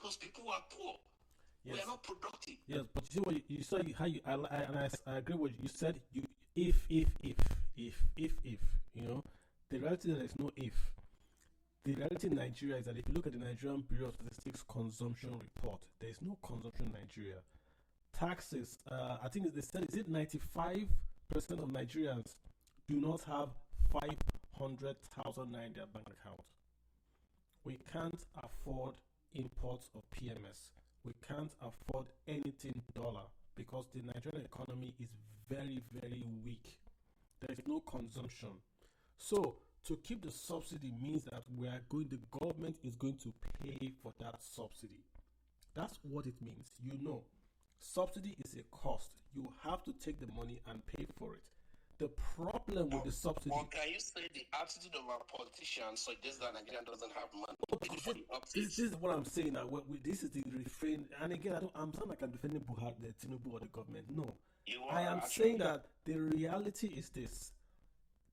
because people are poor. Yes. We are not productive. Yes, but you see what you said. How you I agree with you. You said you if you know the reality there is no if. The reality in Nigeria is that if you look at the Nigerian Bureau of Statistics consumption report, there is no consumption in Nigeria. Taxes, I think they said, is it 95% of Nigerians do not have 500,000 naira in their bank account. We can't afford imports of PMS. We can't afford anything dollar because the Nigerian economy is very, very weak. There is no consumption. So to keep the subsidy means that the government is going to pay for that subsidy. That's what it means. Subsidy is a cost. You have to take the money and pay for it. The problem with the subsidy. Or can you say the attitude of our politicians suggests that Nigeria doesn't have money? This is what I'm saying. This is the refrain. And again, I'm not like I'm defending Buhari, the Tinubu, or the government. No. I am saying that the reality is this.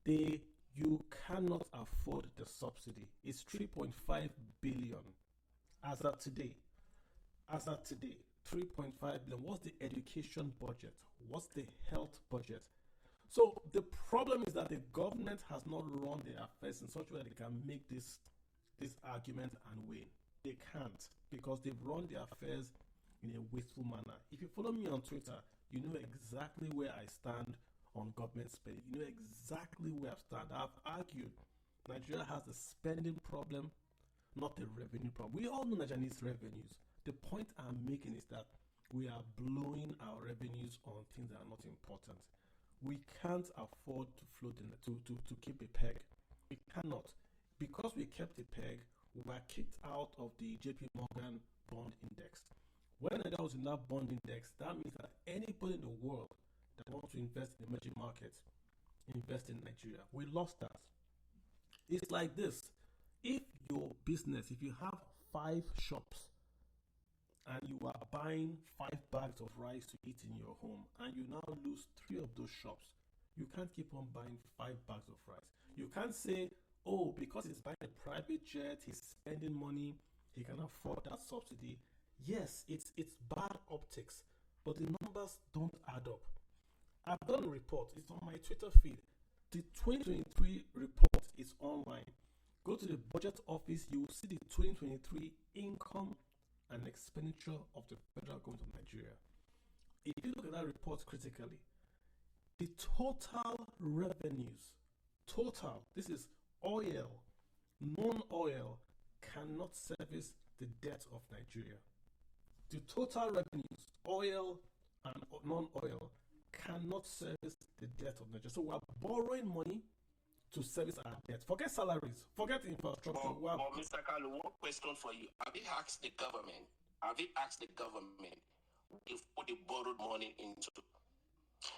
You cannot afford the subsidy. It's 3.5 billion as of today. 3.5 billion. What's the education budget? What's the health budget? So the problem is that the government has not run their affairs in such a way that they can make this argument and win. They can't because they've run their affairs in a wasteful manner. If you follow me on Twitter, you know exactly where I stand on government spending. You know exactly where I stand. I've argued Nigeria has a spending problem, not a revenue problem. We all know Nigeria needs revenues. The point I'm making is that we are blowing our revenues on things that are not important. We can't afford to to keep a peg. We cannot. Because we kept a peg, we were kicked out of the JP Morgan bond index. When Nigeria was in that bond index, that means that anybody in the world that wants to invest in emerging markets, invest in Nigeria. We lost that. It's like this. If your business, if you have 5 shops and you are buying 5 bags of rice to eat in your home and you now lose 3 of those shops, you can't keep on buying 5 bags of rice. You can't say, oh, because he's buying a private jet, he's spending money, he can afford that subsidy. Yes, it's bad optics, but the numbers don't add up. I've done a report. It's on my Twitter feed. The 2023 report is online. Go to the budget office. You will see the 2023 income and expenditure of the federal government of Nigeria. If you look at that report critically, the total revenues, this is oil, non-oil, cannot service the debt of Nigeria. The total revenues, oil and non-oil, cannot service the debt of Nigeria. So we are borrowing money to service our debt. Forget salaries, forget infrastructure. Mr. Kalu, one question for you. Have you asked the government if what they borrowed money into?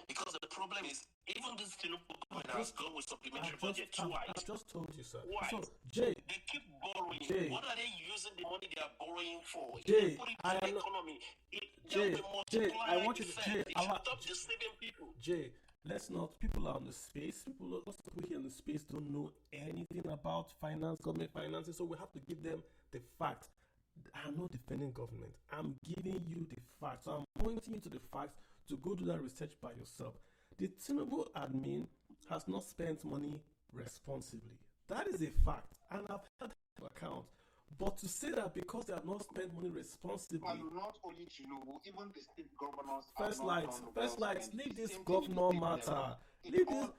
Because the problem is, even this Tinubu government has gone with supplementary budget twice. I just told you, sir. Why? So, Jay, they keep borrowing. Jay, what are they using the money they are borrowing for? Jay, put it in the economy. Jay, I want you to. Jay, stop deceiving people. Jay, let's not. People are on the space. Lots of people here in the space don't know anything about finance, government finances. So we have to give them the facts. I'm not defending government. I'm giving you the facts. So I'm pointing you to the facts to go do that research by yourself. The Tinubu admin has not spent money responsibly. That is a fact, and I've had to account. But to say that because they have not spent money responsibly, and not only Tinubu, even the state governors. First light, leave this governor matter. It cut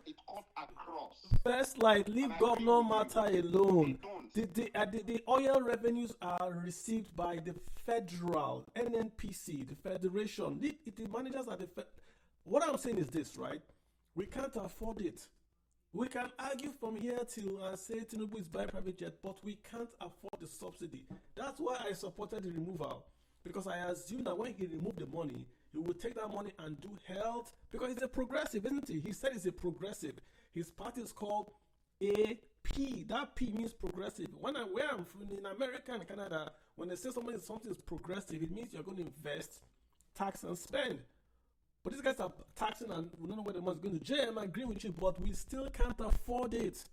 across. First light, leave governor matter alone. The oil revenues are received by the federal NNPC, the federation. The managers are What I'm saying is this, right? We can't afford it. We can argue from here till say Tinubu is buying private jet, but we can't afford the subsidy. That's why I supported the removal, because I assume that when he removed the money, he will take that money and do health, because he's a progressive, isn't he? He said he's a progressive. His party is called AP. That P means progressive. Where I'm from, in America and Canada, when they say something is progressive, it means you're going to invest, tax, and spend. But these guys are taxing and we don't know where the money is going to. Jay, I agree with you, but we still can't afford it.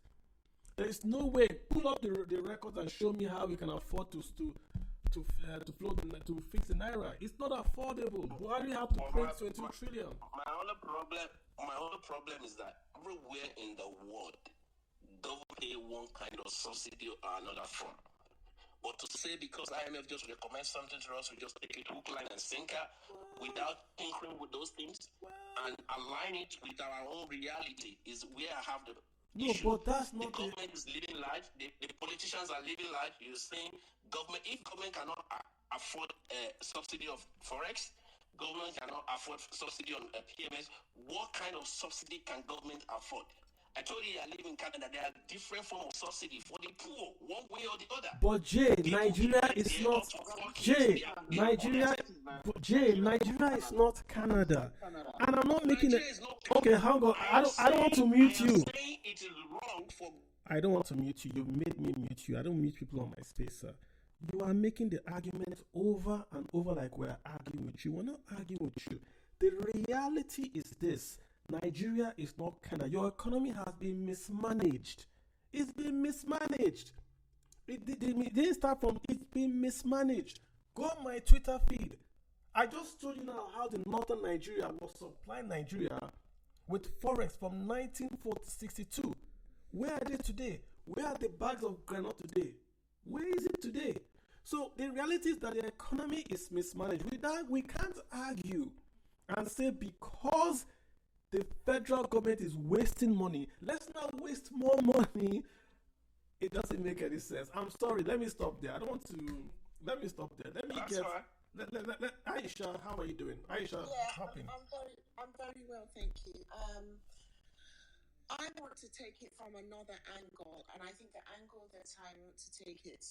There is no way. Pull up the records and show me how we can afford to to fix the naira. It's not affordable. Why do you have to print 22 trillion? My only problem is that everywhere in the world, government pay one kind of subsidy or another form. But to say because IMF just recommends something to us, we just take it hook, line, and sinker without tinkering with those things and align it with our own reality is where I have the issue. But that's not the government is living life. The politicians are living life. You're saying if government cannot afford a subsidy of forex, government cannot afford subsidy on PMS. What kind of subsidy can government afford? I told you I live in Canada. There are different forms of subsidy for the poor, one way or the other. But Nigeria is not. Nigeria is not Canada. And I'm not making it. Okay, hang on. I don't want to mute you. It is wrong for. I don't want to mute you. You made me mute you. I don't mute people on my space, sir. You are making the argument over and over like we're arguing with you. We're not arguing with you. The reality is this. Nigeria is not Canada. Your economy has been mismanaged. It's been mismanaged. It didn't start from it's been mismanaged. Go on my Twitter feed. I just told you now how the northern Nigeria was supplying Nigeria with forex from 1962. Where are they today? Where are the bags of granite today? Where is it today? So the reality is that the economy is mismanaged. We can't argue and say because the federal government is wasting money, let's not waste more money. It doesn't make any sense. I'm sorry. Let me stop there. I don't want to. Let me stop there. Let me That's get. Right. Aisha, how are you doing? Aisha, hopping. I'm very well, thank you. I want to take it from another angle, and I think the angle that I want to take it,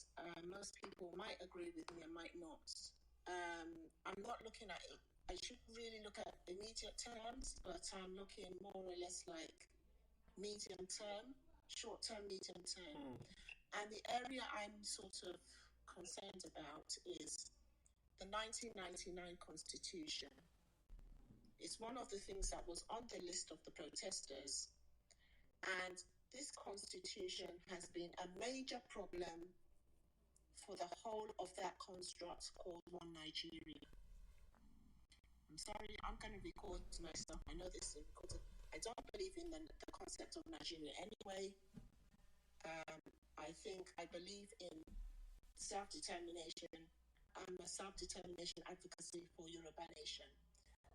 most people might agree with me and might not. I'm not looking at it. I should really look at immediate terms, but I'm looking more or less like medium term, short term, medium term. And the area I'm sort of concerned about is the 1999 Constitution. It's one of the things that was on the list of the protesters. And this Constitution has been a major problem for the whole of that construct called One Nigeria. I'm sorry, I'm going to record myself. I know this is important. I don't believe in the concept of Nigeria anyway. I believe in self-determination. I'm a self-determination advocacy for Yoruba Nation.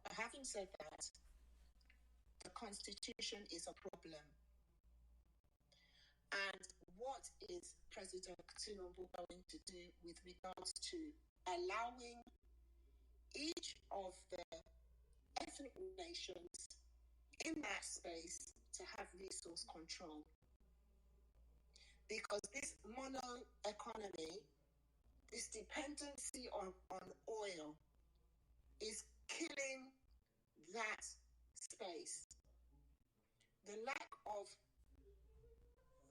But having said that, the Constitution is a problem. And what is President Tinubu going to do with regards to allowing each of the ethnic nations in that space to have resource control? Because this mono economy, this dependency on oil is killing that space. The lack of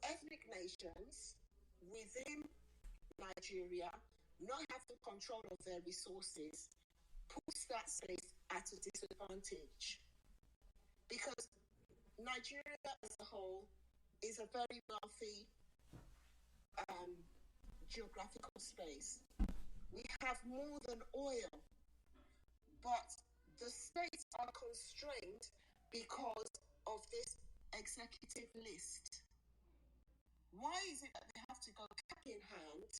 ethnic nations within Nigeria not having control of their resources puts that space at a disadvantage, because Nigeria as a whole is a very wealthy geographical space. We have more than oil, but the states are constrained because of this executive list. Why is it that they have to go cap in hand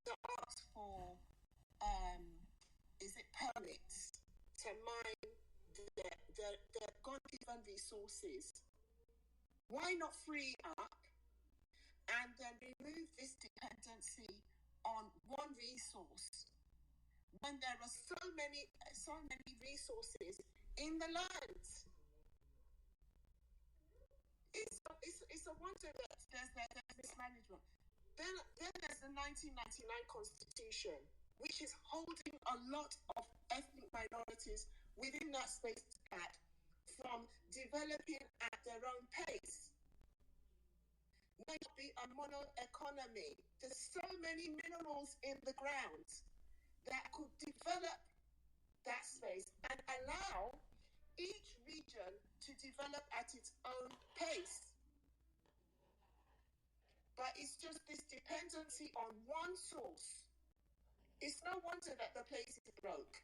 to ask for permits to mine the God-given resources? Why not free up and then remove this dependency on one resource when there are so many resources in the land? It's a wonder that there's mismanagement. Then there's the 1999 Constitution, which is holding a lot of ethnic minorities within that space back from developing at their own pace. Might be a mono economy. There's so many minerals in the ground that could develop that space and allow each region to develop at its own pace. But it's just this dependency on one source wonder that the place is broke.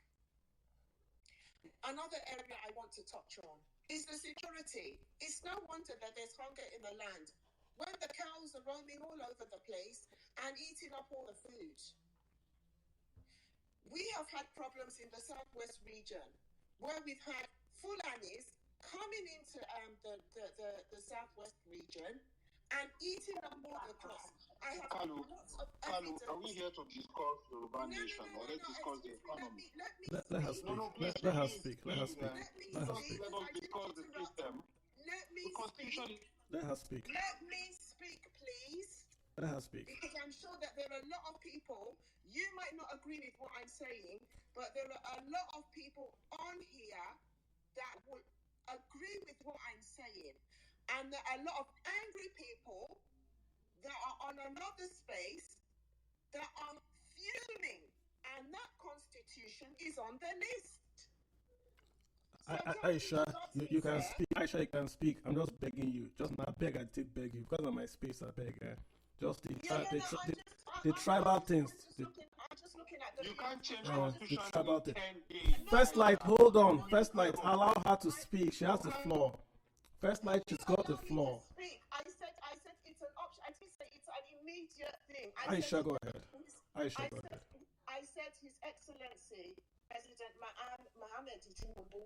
Another area I want to touch on is the security. It's no wonder that there's hunger in the land when the cows are roaming all over the place and eating up all the food. We have had problems in the southwest region where we've had Fulanis coming into the southwest region and eating up all the crops. I have lots of evidence. Are we here to discuss Yoruba Nation or let's discuss the economy? Let her speak. Please, Let her speak. Let her speak. Let us discuss the system. Let me speak. Let her speak. Let me speak, please. Let her speak. Because I'm sure that there are a lot of people, you might not agree with what I'm saying, but there are a lot of people on here that would agree with what I'm saying. And there are a lot of angry people that are on another space that are fuming. And that constitution is on the list. Aisha, you can speak. Aisha, you can speak. I'm just begging you. Just not beg, I take beg you. Because of my space, I beg. Just the tribal things. I'm just looking at the. You can't change constitution the tribal in thing. 10 days. First light, hold on. First light, allow her to speak. She has the floor. First light, she's got the floor. I said it's an option. I didn't say it's an immediate thing. Aisha, go ahead. Aisha, go ahead. I said His Excellency President Mohammed Tinubu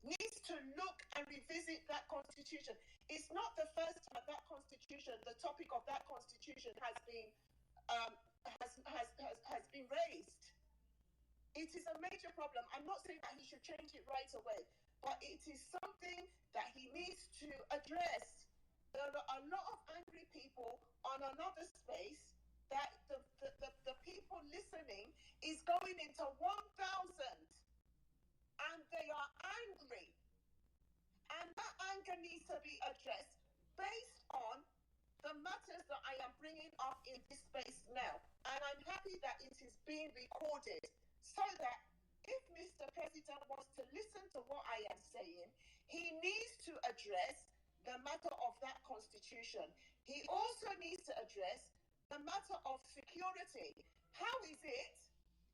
needs to look and revisit that constitution. It's not the first time that constitution, the topic of that constitution has been has been raised. It is a major problem. I'm not saying that he should change it right away, but it is something that he needs to address. There are a lot of angry people on another space that the people listening is going into 1,000 and they are angry. And that anger needs to be addressed based on the matters that I am bringing up in this space now. And I'm happy that it is being recorded so that if Mr. President wants to listen to what I am saying, he needs to address the matter of that constitution. He also needs to address the matter of security. How is it?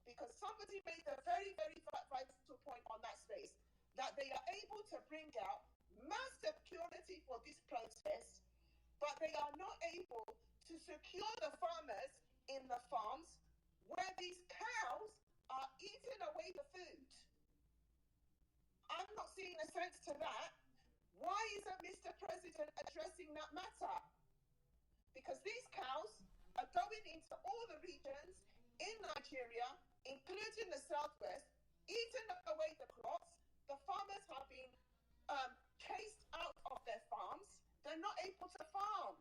Because somebody made a very, very vital point on that space, that they are able to bring out mass security for this protest, but they are not able to secure the farmers in the farms where these cows are eating away the food. I'm not seeing a sense to that. Why isn't Mr. President addressing that matter? Because these cows are going into all the regions in Nigeria, including the southwest, eating away the crops. The farmers have been chased out of their farms. They're not able to farm.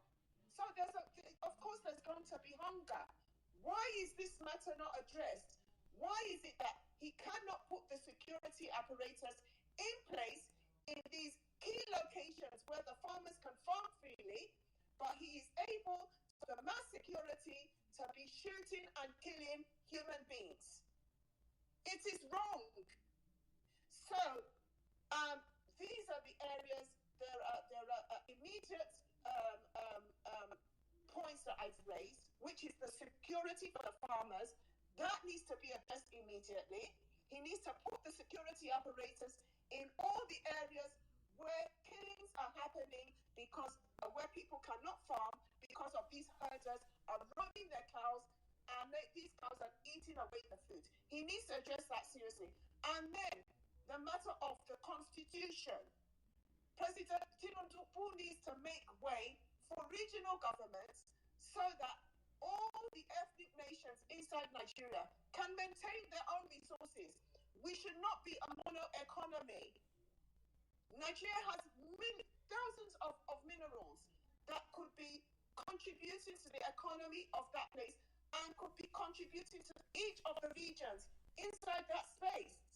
So of course there's going to be hunger. Why is this matter not addressed? Why is it that he cannot put the security apparatus in place in these key locations where the farmers can farm freely, but he is able to mass security to be shooting and killing human beings? It is wrong. So these are the areas. There are immediate points that I've raised, which is the security for the farmers. That needs to be addressed immediately. He needs to put the security apparatus in all the areas where killings are happening because where people cannot farm because of these herders are robbing their cows and these cows are eating away the food. He needs to address that seriously. And then the matter of the constitution. President Tinubu needs to make way for regional governments so that all the ethnic nations inside Nigeria can maintain their own resources. We should not be a mono economy. Nigeria has thousands of minerals that could be contributing to the economy of that place and could be contributing to each of the regions inside that space.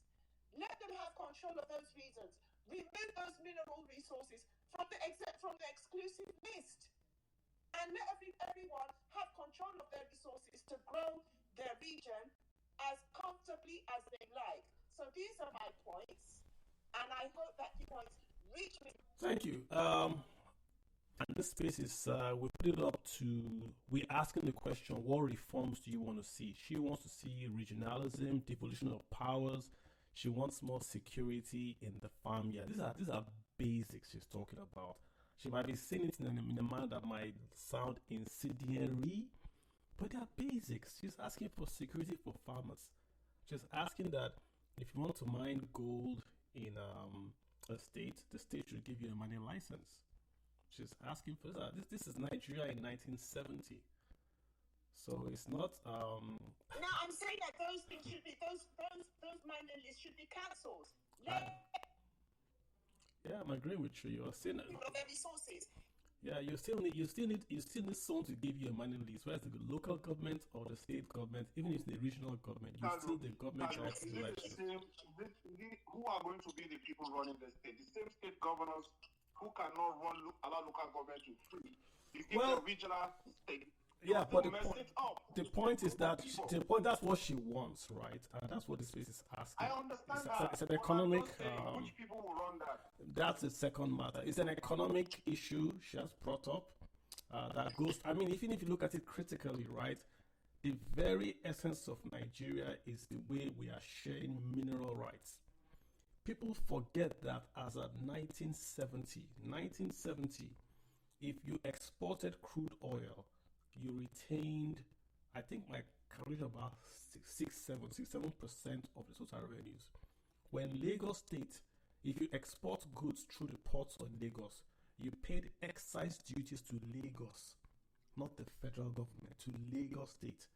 Let them have control of those regions. Remove those mineral resources from the exclusive list. And let everyone have control of their resources to grow their region as comfortably as they like. So these are my points, and I hope that you points reach me. Thank you. And this space is, we put it up to, we're asking the question, what reforms do you want to see? She wants to see regionalism, devolution of powers. She wants more security in the farm. Yeah, these are basics she's talking about. She might be saying it in a manner that might sound incendiary, but they're basics. She's asking for security for farmers. She's asking that if you want to mine gold in a state, the state should give you a mining license. She's asking for that. This is Nigeria in 1970. So it's not. No, I'm saying that those things should be those mining lists should be cancelled. Yeah, I'm agreeing with you. You're saying that. Of their resources. Yeah, you still need someone to give you a mining list, whether it's the local government or the state government, even if it's the regional government, you still the government rights to election. Who are going to be the people running the state? The same state governors who cannot allow local government to free. Well, the regional state. Yeah, but the point is that that's what she wants, right? And that's what the space is asking. I understand that. It's an economic. Which people will run that? That's the second matter. It's an economic issue she has brought up that goes. I mean, even if you look at it critically, right? The very essence of Nigeria is the way we are sharing mineral rights. People forget that as of 1970, if you exported crude oil, you retained, I think my calculation about 67% of the total revenues. When Lagos State, if you export goods through the ports of Lagos, you paid excise duties to Lagos, not the federal government, to Lagos State.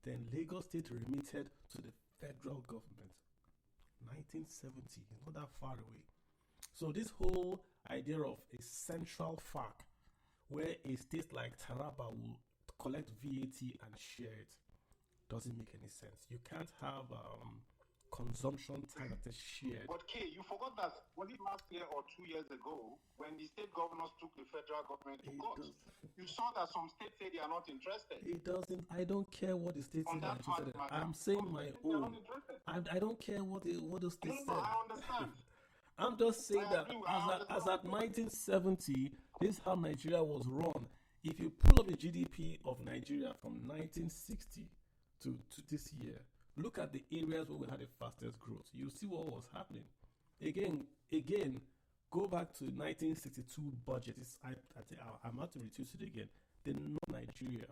Then Lagos State remitted to the federal government. 1970, not that far away. So this whole idea of a central FAC, where a state like Taraba will collect VAT and share it, doesn't make any sense. You can't have consumption tax that is shared. But Kay, you forgot that was it last year or 2 years ago when the state governors took the federal government to court? You saw that some states say they are not interested. It doesn't. I don't care what the states say are interested in. I'm saying my own. I don't care what the states say. I understand. I'm just saying that as at 1970, this is how Nigeria was run. If you pull up the GDP of Nigeria from 1960 to this year, look at the areas where we had the fastest growth. You see what was happening. Again, go back to 1962 budget. I'm about to reduce it again. The Nigeria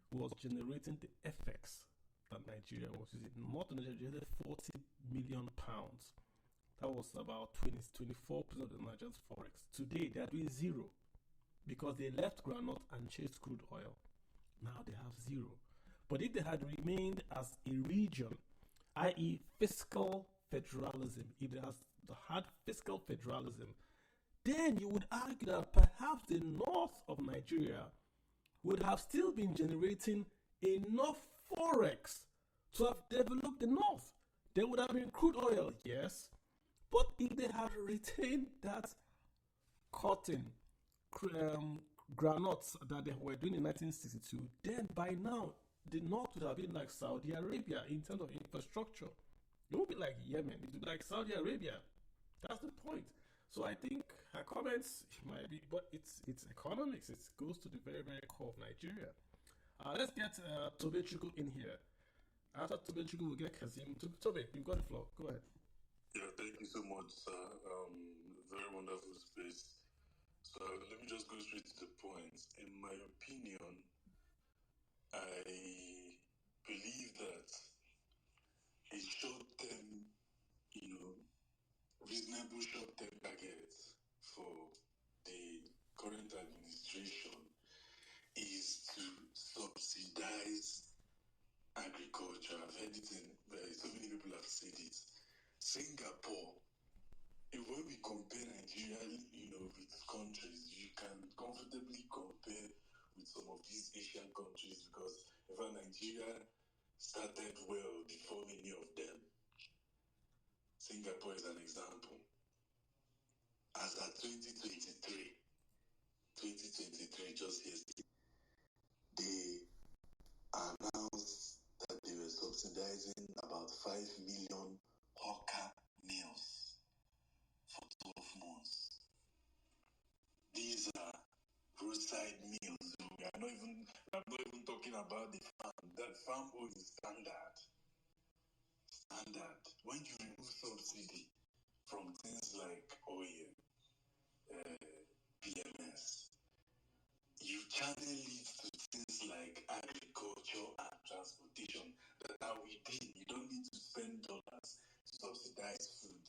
was generating the FX that Nigeria was using. North Nigeria generated 40 million pounds. That was about 24% of the Nigeria's forex. Today, they are doing zero because they left groundnut and chased crude oil. Now they have zero. But if they had remained as a region, i.e. fiscal federalism, if they had fiscal federalism, then you would argue that perhaps the north of Nigeria would have still been generating enough forex to have developed the north. There would have been crude oil, yes, but if they had retained that cotton, granules that they were doing in 1962, then by now the north would have been like Saudi Arabia in terms of infrastructure. It won't be like Yemen, it would be like Saudi Arabia. That's the point. So I think her comments might be, but it's economics. It goes to the very, very core of Nigeria. Let's get Tobe Chukwu in here. After Tobe Chukwu, we'll get Kazim. Tobe, you've got the floor. Go ahead. Yeah, thank you so much, sir. Very wonderful space. So let me just go straight to the point. In my opinion, I believe that a short-term, reasonable short-term target for the current administration is to subsidize agriculture. I've heard it so many people have said it. Singapore, when we compare Nigeria, with countries, you can comfortably compare with some of these Asian countries because Nigeria started well before many of them. Singapore is an example. As at 2023, just yesterday, they announced that they were subsidizing about 5 million hawker meals for 12 months. These are about the farm, that farm oil is standard. When you remove subsidy from things like oil, PMS, you channel it to things like agriculture and transportation that are within. You don't need to spend dollars to subsidize food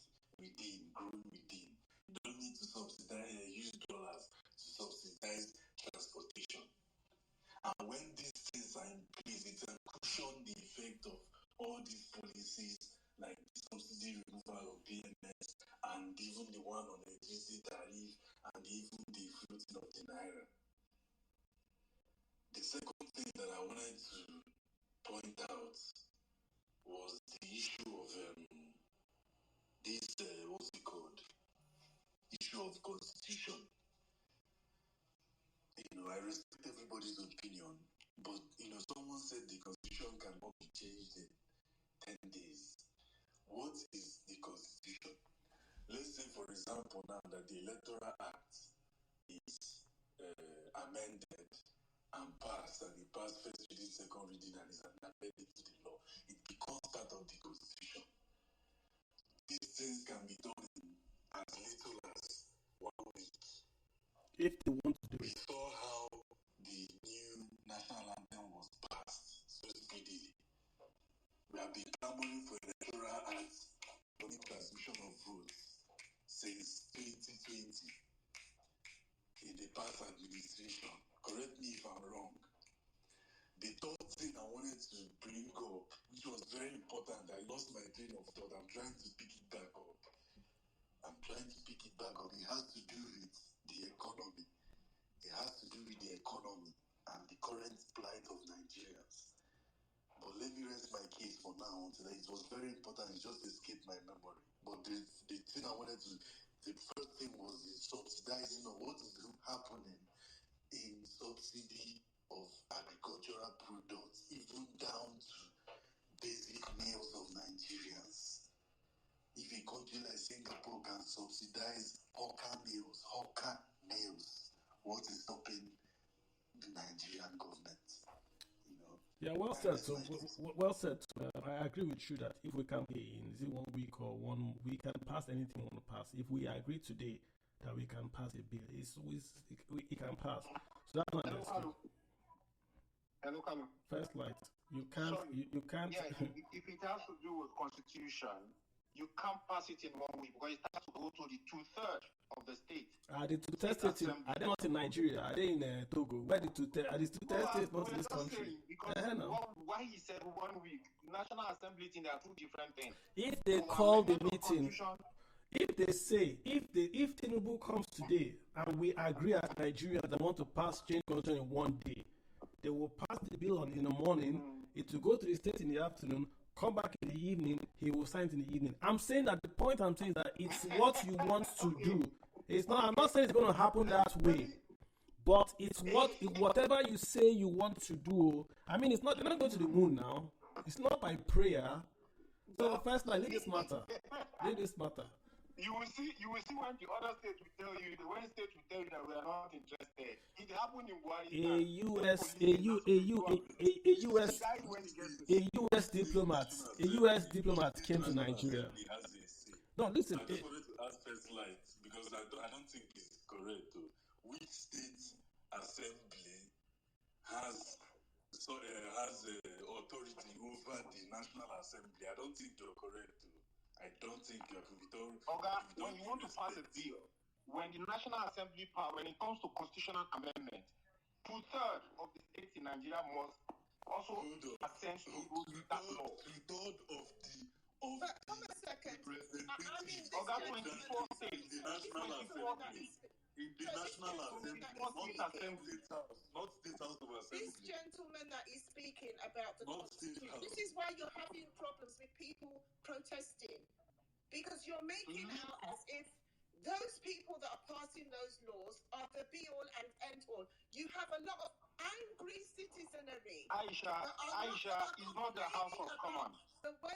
grown within. You don't need to use dollars to subsidize transportation. And when these things are in place, it can cushion the effect of all these policies like subsidy removal of PMS and even the one on electricity tariff and even the floating of the naira. The second thing that I wanted to point out was the issue of what's it called? Issue of constitution. I respect everybody's opinion, but someone said the constitution cannot be changed in 10 days. What is the constitution? Let's say, for example, now that the Electoral Act is amended and passed, and it passed first reading, second reading, and is amended into the law. It becomes part of the constitution. These things can be done in as little as 1 week. If they want to do We it. saw how the new national anthem was passed so speedily. We have been clamoring for Electoral Act for the transmission of votes since 2020 in the past administration. Correct me if I'm wrong. The third thing I wanted to bring up, which was very important, I lost my train of thought. I'm trying to pick it back up. It has to do with the economy. And the current plight of Nigerians. But let me rest my case for now until it was very important. It just escaped my memory. But the thing I wanted to, the first thing was the subsidizing of what is happening in subsidy of agricultural products, even down to basic meals of Nigerians. If a country like Singapore can subsidize hawker meals, what is stopping the Nigerian government? Yeah, well said. So, well said. I agree with you that if we can be in 1 week or we can pass anything we want to pass. If we agree today that we can pass a bill, it can pass. So that's not Hello, Carlo. First light. You can't. You can't. Yeah, if it has to do with constitution, you can't pass it in 1 week because it has to go to the 2/3 of the state. Are they not in Nigeria? Are they in Togo? Where the 2/3? Are the 2/3 states not in this country? Why he said 1 week? National Assembly thing, there are two different things. If they call the meeting, if they say, if Tinubu comes today and we agree as Nigerians that want to pass change constitution in 1 day, they will pass the bill in the morning. It will go to the state in the afternoon. Come back in the evening. He will sign it in the evening. I'm saying that the point I'm saying is that it's what you want to do. It's not. I'm not saying it's going to happen that way, but it's whatever you say you want to do. I mean, it's not. They're not going to the moon now. It's not by prayer. So first, leave this matter. You will see when the other state will tell you, the one state will tell you that we are not interested. It happened in Buhari. A US diplomat came to Nigeria. No, listen. I just wanted to ask first light because I don't think it's correct though. Which state assembly has authority over the National Assembly? I don't think you're correct though. I don't think you're correct. When you want to pass a bill, when the National Assembly power, when it comes to constitutional amendment, 2/3 of the states in Nigeria must also assent to that law. 2/3 of the Come a second. Oga, 24 states. In the National Assembly. Not State House of Assembly. This gentleman that is speaking about the Constitution, this is why you're having problems with people protesting. Because you're making out as if those people that are passing those laws are the be-all and end-all. You have a lot of angry citizenry. Aisha is not the House of Commons.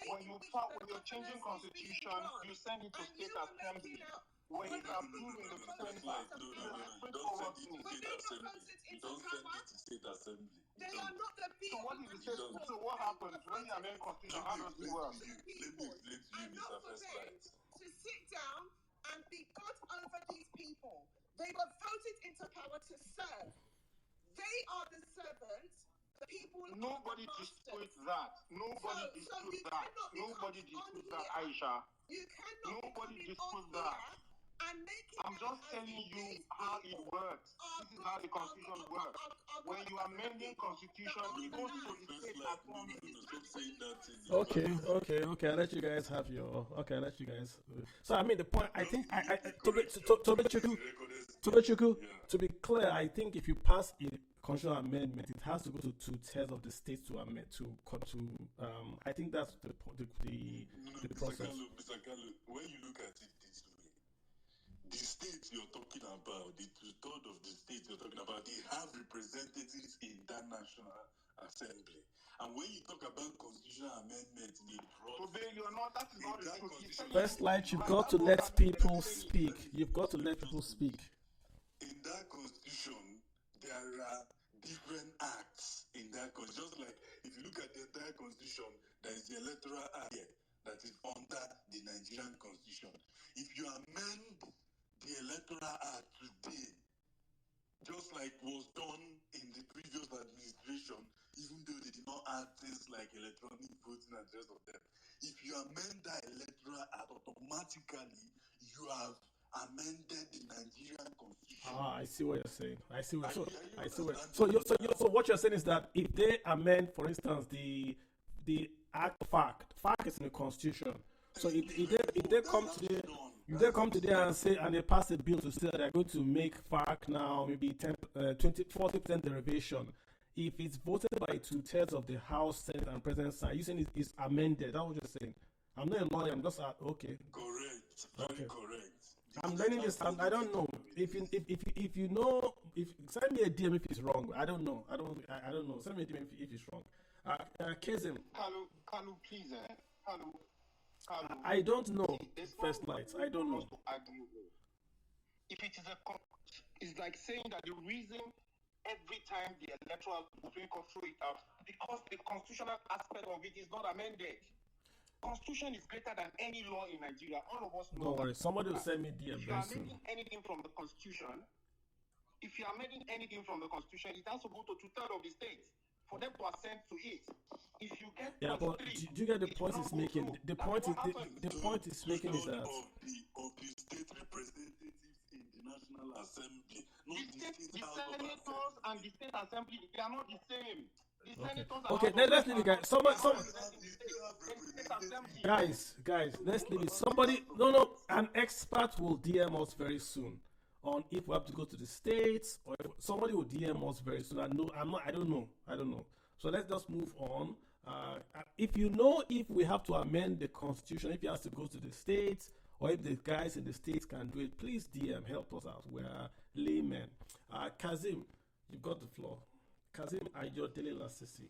When you you're changing constitution, you send it to state assembly. When it's approved in the Senate, don't send it to state assembly. You don't send it to state assembly. They are not the people. So what is the state? So what happens when you amend constitution? How does it work? Let me explain to you, Mr. First Light. To sit down and be God over these people. They were voted into power to serve. They are the servants. The people. Nobody disputes that. Nobody disputes that. Nobody disputes that, Aisha. You cannot. Nobody disputes that. I'm just telling you how it works. This is how the constitution works. When you are amending constitution, it goes to the state assembly. Okay. I'll let you guys have your. Okay, I'll let you guys. So I mean, the point. I think Tobechuku, to be clear, I think if you pass a constitutional amendment, it has to go to 2/3 of the states to amend to. I think that's the process. Mr. Gallo, when you look at it this way, the states you're talking about, the 2/3 of the states you're talking about, they have representatives in that National Assembly. And when you talk about constitutional amendments in a broad First Light, you've got to let people speak. You've got to let people speak. In that constitution, there are different acts in that constitution. Just like if you look at the entire constitution, there is the electoral act here that is under the Nigerian constitution. If you amend the electoral act today, just like was done in the previous administration, even though they did not add things like electronic voting and the rest of them, if you amend that electoral act, automatically you have amended the Nigerian constitution. I see what you're saying. So what you're saying is that if they amend, for instance, the act FARC is in the constitution. So if they come today and say, and they pass a bill to say that they're going to make FARC now maybe 40% derivation. If it's voted by 2/3 of the House, Senate, and President side, you saying it's amended. That's what you're saying. I'm not a lawyer. I'm just okay. Correct. Very correct. I'm learning this. I don't know if you know, send me a DM if it's wrong. I don't know. I don't know. Send me a DM if it's wrong. Kazim. Kalu, please. Kalu. I don't know. First Light. I don't know. If it is it's like saying that the reason every time the electoral Supreme Court throw it out because the constitutional aspect of it is not amended. Constitution is greater than any law in Nigeria. All of us know. Don't worry, somebody will send me DM very soon. If you are amending anything from the Constitution, it has to go to 2/3 of the states for them to assent to it. If you get but do you get the point he's making? The point is making is that of the state representatives in the National Assembly, not the senators and the state assembly, they are not the same. Okay, let's leave it, guys. Guys, let's leave it. An expert will DM us very soon on if we have to go to the states, or if somebody will DM us very soon. I don't know. So let's just move on. If you know if we have to amend the constitution, if it has to go to the states, or if the guys in the states can do it, please DM, help us out. We're laymen. Kazim, you've got the floor. Kazim Ayodele Lasisi.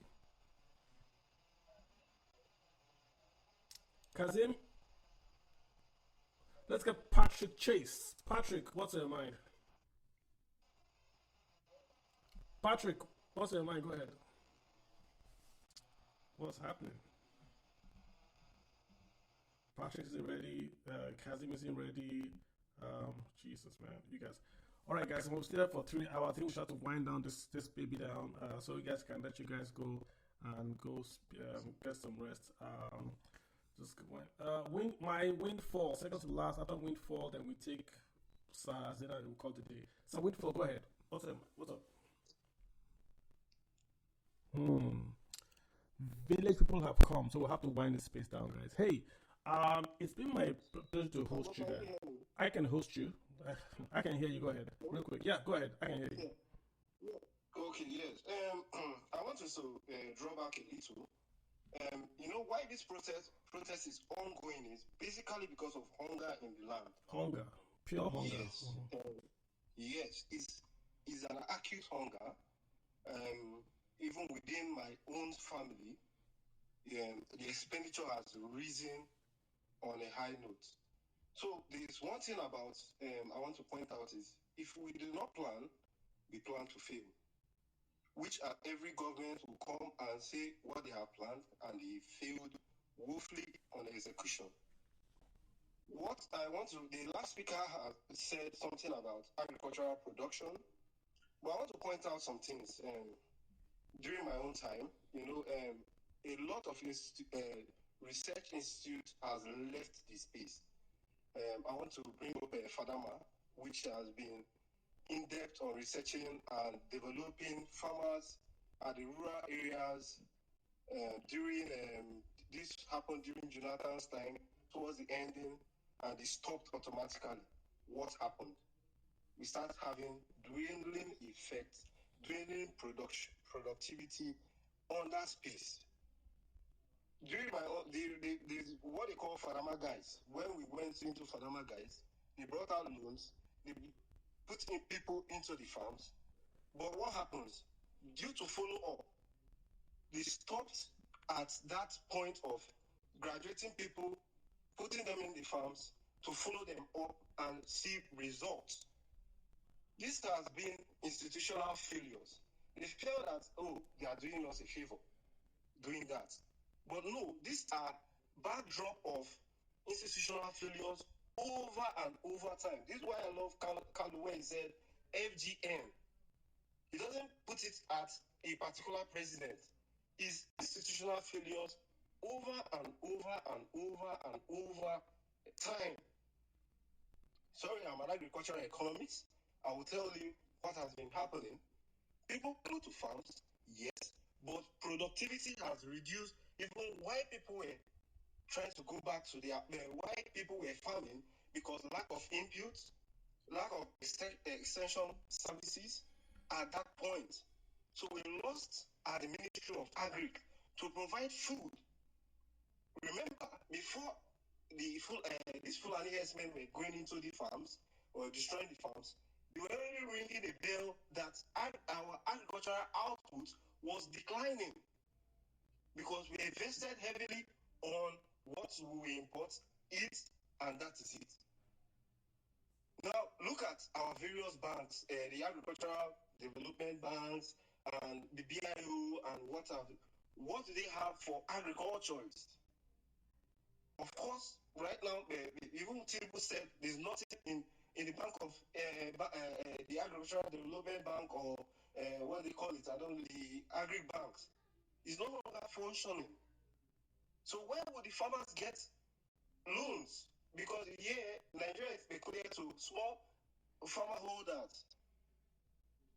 Kazim, let's get Patrick Chase. Patrick, what's in your mind? Patrick, what's in your mind? Go ahead. What's happening? Patrick isn't ready. Kazim isn't ready. Jesus, man. You guys. All right, guys, we'll stay there for 3 hours. I think we should have to wind down this baby down, so you guys can let you guys go and go get some rest. Just my windfall, second to last. After windfall, then we take SARS, then we call it a day. So windfall, go ahead. What's up? Village people have come, so we'll have to wind this space down, guys. Hey, it's been my pleasure to host you guys. I can host you. I can hear you. Go ahead, real quick. Yeah, go ahead. I can hear you. Okay, yes. I want to draw back a little. Why this protest is ongoing is basically because of hunger in the land. Hunger, pure hunger. Yes, it's an acute hunger. Even within my own family, the expenditure has risen on a high note. So there's one thing about I want to point out is if we do not plan, we plan to fail. Which every government will come and say what they have planned and they failed woefully on execution. What I want to, the last speaker has said something about agricultural production, but I want to point out some things. During my own time, a lot of research institute has left the space. I want to bring up Fadama, which has been in depth on researching and developing farmers at the rural areas during this happened during Jonathan's time towards the ending and it stopped automatically. What happened? We start having dwindling effects, dwindling productivity on that space. During my own, what they call Fadama guys, when we went into Fadama guys, they brought out loans, they put in people into the farms. But what happens? Due to follow up, they stopped at that point of graduating people, putting them in the farms to follow them up and see results. This has been institutional failures. They feel that, oh, they are doing us a favor doing that. But no, these are backdrop of institutional failures over and over time. This is why I love Kalu when he said FGM. He doesn't put it at a particular president. It's institutional failures over and over and over and over time. Sorry, I'm an agricultural economist. I will tell you what has been happening. People go to farms, yes, but productivity has reduced even while people were trying to go back to their why people were farming because lack of inputs, lack of extension services at that point. So we lost at the Ministry of Agri to provide food. Remember, before these Fulani herdsmen were going into the farms or destroying the farms, they were already ringing a bell that our agricultural output was declining because we invested heavily on what we import, eat, and that is it. Now, look at our various banks, the agricultural development banks and the BIO and what have. What do they have for agriculturists? Of course, right now, even Tinubu said there's nothing in the bank of the agricultural development bank or what they call it, I don't know, the agri banks. It's no longer functioning. So where would the farmers get loans? Because here, Nigeria is peculiar to small farmer holders.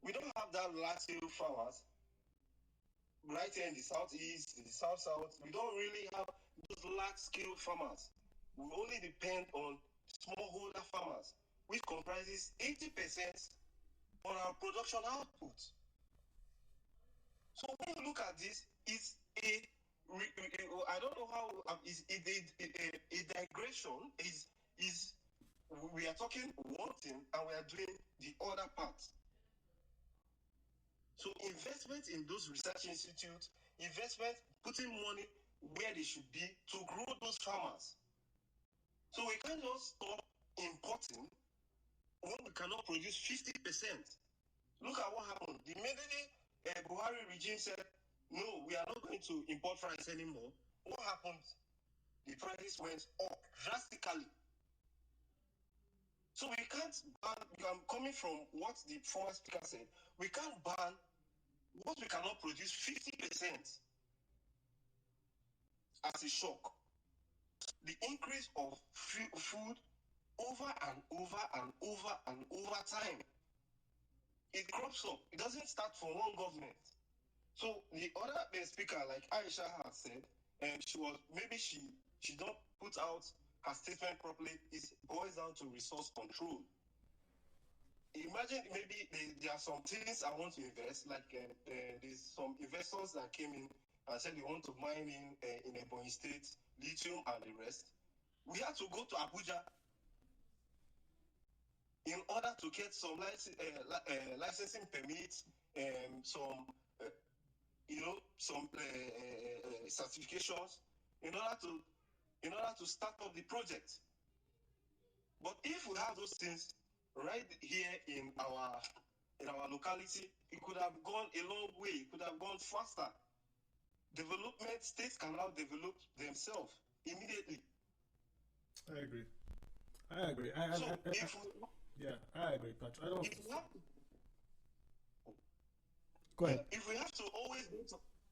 We don't have that large scale farmers right here in the southeast, in the south. We don't really have those large scale farmers. We only depend on smallholder farmers, which comprises 80% on our production output. So when you look at this, it's I don't know how is a digression is we are talking one thing and we are doing the other part. So investment in those research institutes, investment putting money where they should be to grow those farmers. So we can't just stop importing when we cannot produce 50%. Look at what happened. The immediately Buhari regime said, no, we are not going to import rice anymore. What happened? The prices went up drastically. So we can't ban, I'm coming from what the former speaker said, we can't ban what we cannot produce 50% as a shock. The increase of food over and over and over and over time. It crops up. It doesn't start from one government. So the other speaker, like Aisha has said, she don't put out her statement properly. It boils down to resource control. Imagine maybe there are some things I want to invest, like there's some investors that came in and said they want to mine in Ebonyi State, lithium and the rest. We had to go to Abuja in order to get some licensing permits, some some certifications in order to start up the project. But if we have those things right here in our locality, it could have gone a long way. It could have gone faster. Development states can now develop themselves immediately. I agree. I agree. I agree, Patrick. I don't. Go ahead. If we have to always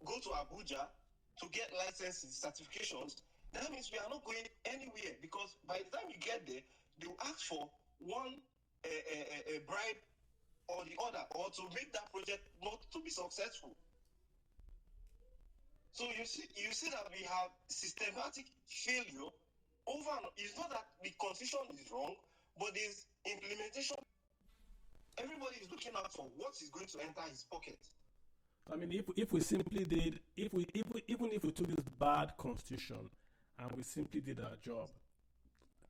go to Abuja to get licenses, certifications, that means we are not going anywhere, because by the time you get there, they will ask for one a bribe or the other, or to make that project not to be successful. So you see that we have systematic failure over. It's not that the constitution is wrong, but there's implementation. Everybody is looking out for what is going to enter his pocket. I mean, if we simply did, even if we took this bad constitution and we simply did our job,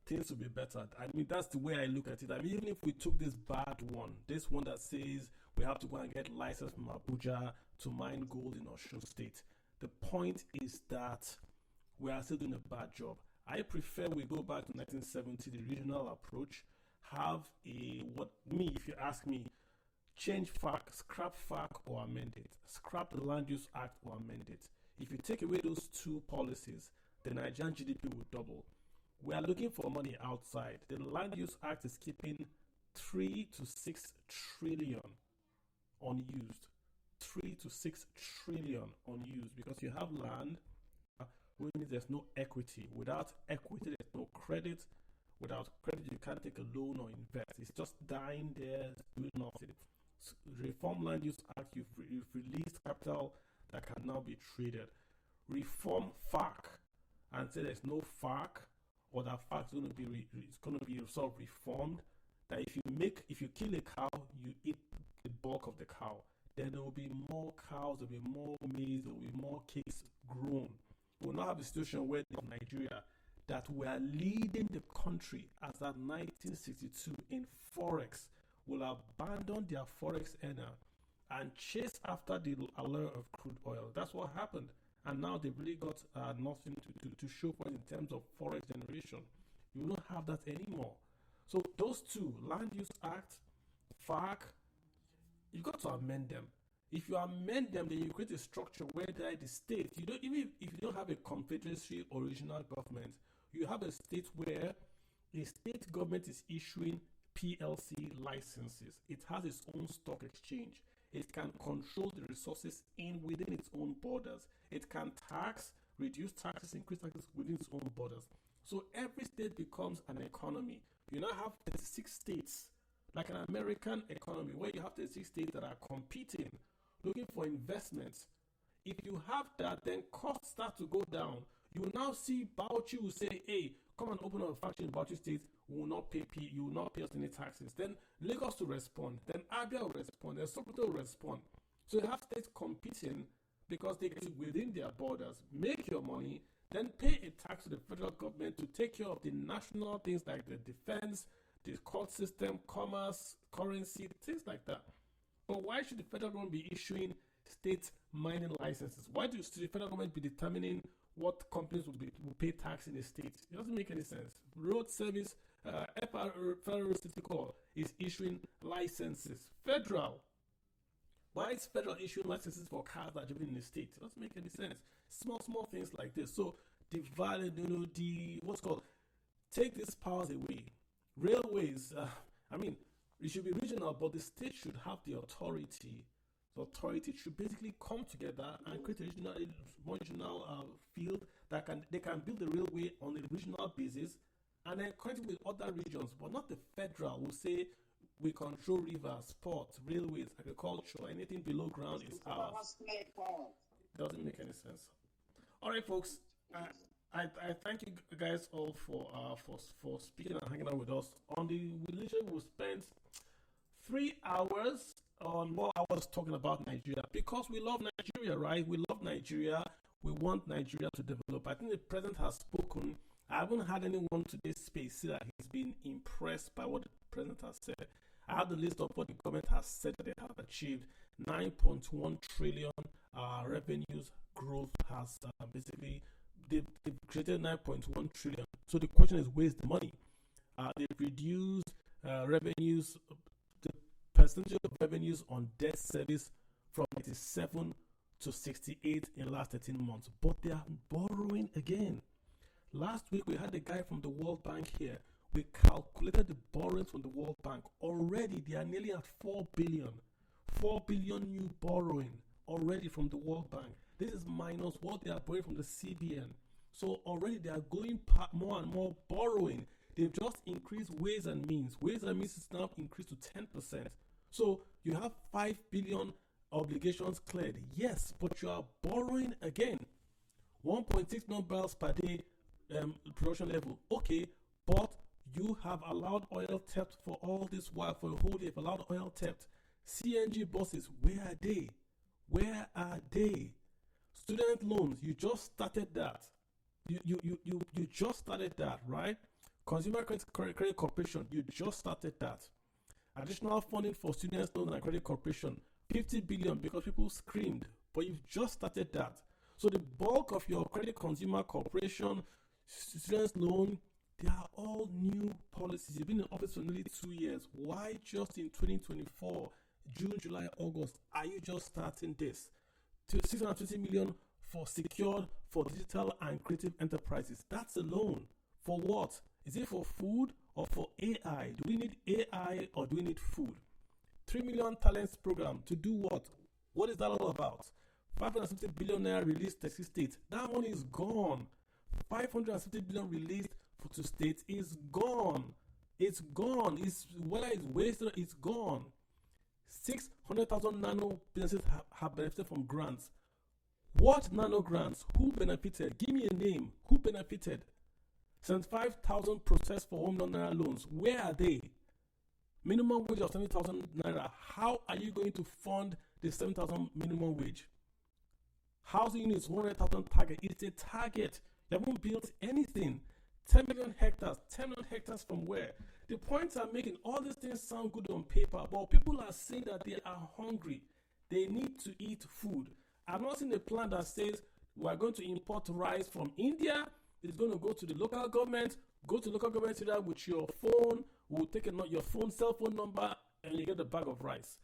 things would be better. I mean, that's the way I look at it. I mean, even if we took this bad one, this one that says we have to go and get license from Abuja to mine gold in Osun State, the point is that we are still doing a bad job. I prefer we go back to 1970, the regional approach, have if you ask me, change FAC, scrap FAC or amend it. Scrap the Land Use Act or amend it. If you take away those two policies, the Nigerian GDP will double. We are looking for money outside. The Land Use Act is keeping 3 to 6 trillion unused. 3 to 6 trillion unused, because you have land, which means there's no equity. Without equity, there's no credit. Without credit, you can't take a loan or invest. It's just dying there, doing nothing. Reform Land Use Act, you've released capital that can now be traded. Reform FAC and say there's no FAC, or that FAC is going to be sort of reformed. That if you kill a cow, you eat the bulk of the cow. Then there will be more cows, there will be more maize, there will be more cakes grown. We will not have a situation where in Nigeria that we are leading the country as at 1962 in Forex will abandon their Forex earner and chase after the allure of crude oil. That's what happened. And now they've really got nothing to show for it in terms of Forex generation. You will not have that anymore. So those two, Land Use Act, FAC, you got to amend them. If you amend them, then you create a structure where the state, even if you don't have a confederacy or regional government, you have a state where a state government is issuing PLC licenses. It has its own stock exchange. It can control the resources within its own borders. It can tax, reduce taxes, increase taxes within its own borders. So every state becomes an economy. You now have 36 states, like an American economy, where you have 36 states that are competing, looking for investments. If you have that, then costs start to go down. You will now see Bauchi will say, hey, come and open up a factory in Bauchi State. You will not pay us any taxes. Then Lagos will respond. Then Abia will respond. Then Sokoto will respond. So you have states competing because they get within their borders, make your money, then pay a tax to the federal government to take care of the national things like the defense, the court system, commerce, currency, things like that. But why should the federal government be issuing state mining licenses? Why should the federal government be determining what companies will pay tax in the state? It doesn't make any sense. Road service, Federal City Corps is issuing licenses. Federal. Why is federal issuing licenses for cars that are driven in the state? It doesn't make any sense. Small things like this. So take these powers away. Railways, it should be regional, but the state should have the authority. The authority should basically come together and create a regional field they can build the railway on a regional basis and then connect with other regions, but not the federal will say we control rivers, ports, railways, agriculture, anything below ground is ours. Doesn't make any sense. All right, folks. I thank you guys all for speaking and hanging out with us. On the religion, we spent 3 hours on more hours talking about Nigeria because we love Nigeria, right? We love Nigeria. We want Nigeria to develop. I think the president has spoken. I haven't had anyone today's space say that he's been impressed by what the president has said. I have the list of what the government has said that they have achieved. 9.1 trillion our revenues growth has basically they've created 9.1 trillion. So the question is, where's the money? They've reduced revenues, the percentage of revenues on debt service from 87 to 68 in the last 13 months. But they are borrowing again. Last week, we had a guy from the World Bank here. We calculated the borrowings from the World Bank. Already, they are nearly at 4 billion. 4 billion new borrowing already from the World Bank. This is minus what they are borrowing from the CBN. So already they are going more and more borrowing. They've just increased ways and means. Ways and means is now increased to 10%. So you have 5 billion obligations cleared. Yes, but you are borrowing again. 1.6 million barrels per day production level. Okay, but you have allowed oil theft for all this while, for a whole day. You've allowed oil theft. CNG buses, where are they? Where are they? Student loans, you just started that. You just started that, right? Consumer Credit Corporation, you just started that. Additional funding for students loans and credit corporation, 50 billion, because people screamed, but you've just started that. So the bulk of your credit consumer corporation, students loan, they are all new policies. You've been in office for nearly 2 years. Why just in 2024, June, July, August, are you just starting this? 620 million for secured for digital and creative enterprises. That's a loan. For what? Is it for food or for AI? Do we need AI or do we need food? 3 million talents program to do what? What is that all about? 560 billion naira released to states. That money is gone. 560 billion released to states is gone. It's gone. It's whether it's wasted, it's gone. 600,000 nano businesses have benefited from grants. What nano grants? Who benefited? Give me a name. Who benefited? 75,000 processed for 1 million naira loans. Where are they? Minimum wage of 70,000 naira. How are you going to fund the 7,000 minimum wage? Housing units, 100,000 target. It's a target. You haven't built anything. 10 million hectares. 10 million hectares from where? The points I'm making, all these things sound good on paper, but people are saying that they are hungry. They need to eat food. I've not seen a plan that says we're going to import rice from India. It's going to go to the local government. Go to local government area with your phone. We'll take your phone, cell phone number, and you get a bag of rice.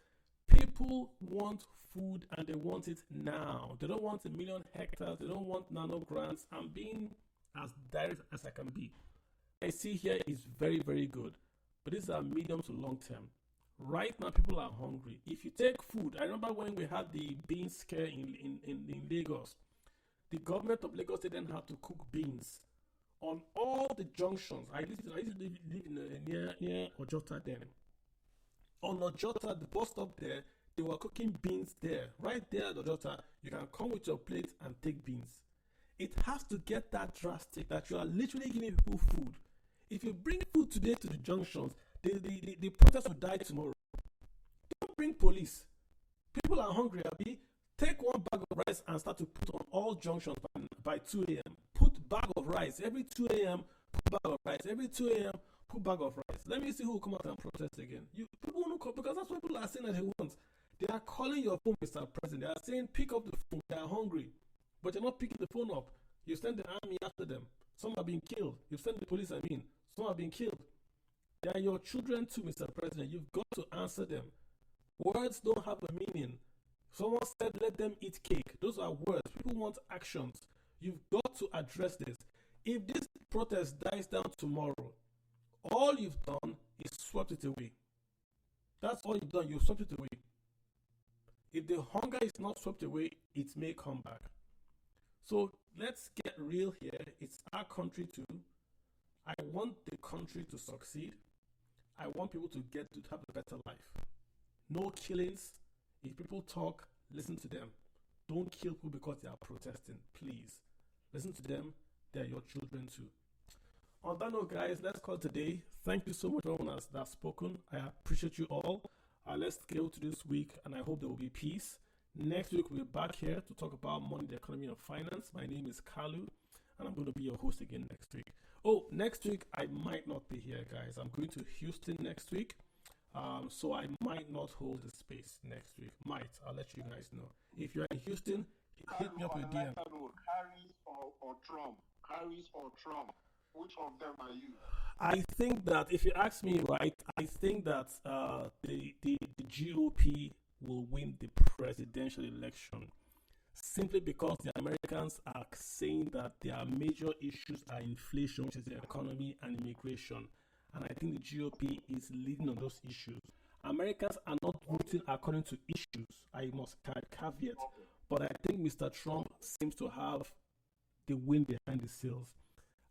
People want food and they want it now. They don't want 1 million hectares. They don't want nano grants. I'm being as direct as I can be. I see here is very, very good. But these are medium to long term. Right now, people are hungry. If you take food, I remember when we had the beans scare in Lagos, the government of Lagos didn't have to cook beans on all the junctions. I used to live near Ojota then. On Ojota, the bus stop there, they were cooking beans there. Right there at Ojota, you can come with your plate and take beans. It has to get that drastic that you are literally giving people food. If you bring food today to the junctions, the protest will die tomorrow. Don't bring police. People are hungry, Abi. Take one bag of rice and start to put on all junctions by 2 a.m. Put bag of rice. Every 2 a.m., put bag of rice. Every 2 a.m., put bag of rice. Let me see who will come out and protest again. People won't come because that's what people are saying that they want. They are calling your phone, Mr. President. They are saying, pick up the phone. They are hungry. But you're not picking the phone up. You send the army after them. Some are being killed. You send the police, Some are being killed. They are your children too, Mr. President. You've got to answer them. Words don't have a meaning. Someone said, let them eat cake. Those are words. People want actions. You've got to address this. If this protest dies down tomorrow, all you've done is swept it away. That's all you've done. You've swept it away. If the hunger is not swept away, it may come back. So let's get real here. It's our country too. I want the country to succeed. I want people to get to have a better life. No killings. If people talk, listen to them. Don't kill people because they are protesting. Please. Listen to them. They're your children too. On that note, guys, let's call it today. Thank you so much, everyone that's spoken. I appreciate you all. Let's go to this week, and I hope there will be peace. Next week, we'll be back here to talk about money, the economy, and finance. My name is Kalu, and I'm going to be your host again next week. Oh, next week, I might not be here, guys. I'm going to Houston next week. So I might not hold the space next week. I'll let you guys know. If you're in Houston, hit me up with DM. Harris or Trump? Harris or Trump? Which of them are you? I think that if you ask me, right, I think that the GOP will win the presidential election simply because the Americans are saying that their major issues are inflation, which is the economy, and immigration. And I think the GOP is leading on those issues. Americans are not voting according to issues. I must caveat. But I think Mr. Trump seems to have the wind behind the sails.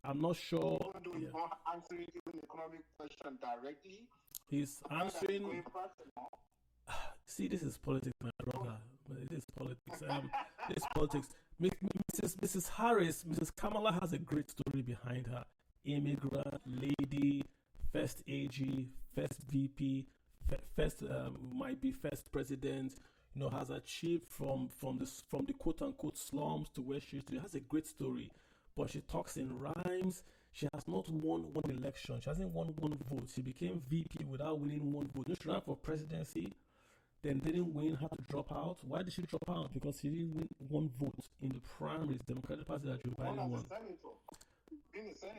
I'm not sure. Even though he's not answering even the economic question directly, he's answering. See, this is politics, my brother. It is politics. It's politics. Mrs. Harris, Mrs. Kamala has a great story behind her. Immigrant, lady, first AG, first VP, might be first president. Has achieved from the quote unquote slums to where she is today. Has a great story, but she talks in rhymes. She has not won one election. She hasn't won one vote. She became VP without winning one vote. She ran for presidency, then didn't win, had to drop out. Why did she drop out? Because she didn't win one vote in the primaries, Democratic Party that Joe Biden won.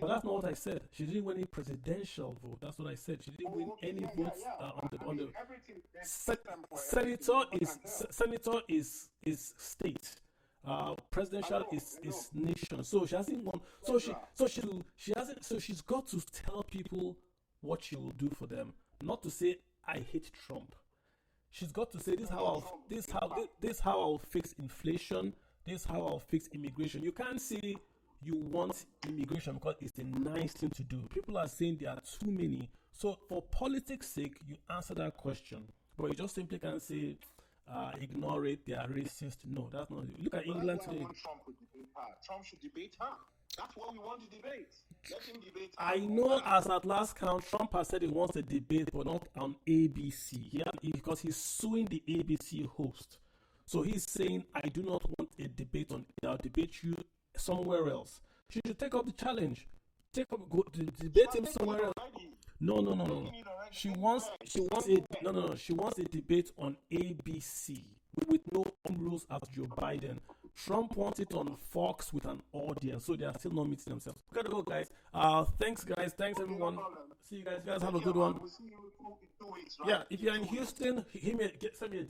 But that's not what I said. She didn't win any presidential vote. That's what I said. She didn't win any votes on the senator is state. Presidential is nation. So she hasn't won. She hasn't. So she's got to tell people what she will do for them. Not to say I hate Trump. She's got to say this is how I'll fix inflation. This is how I'll fix immigration. You can't say you want immigration because it's a nice thing to do. People are saying there are too many. So for politics' sake, you answer that question. But you just simply can't say ignore it, they are racist. No, that's not it. Look at England today. Trump should debate her. That's what we want to debate. Let him debate her. I know as at last count, Trump has said he wants a debate, but not on ABC. Because he's suing the ABC host. So he's saying, I do not want a debate on it. I'll debate you somewhere else. She should take up the challenge. Go debate him somewhere else. No. She wants a debate on ABC with no rules as Joe Biden. Trump wants it on Fox with an audience, so they are still not meeting themselves. We gotta go, guys. Thanks, guys. Thanks, everyone. See you guys. You guys have a good one. We'll see you in 2 weeks, right? Yeah, if you're in Houston, send me a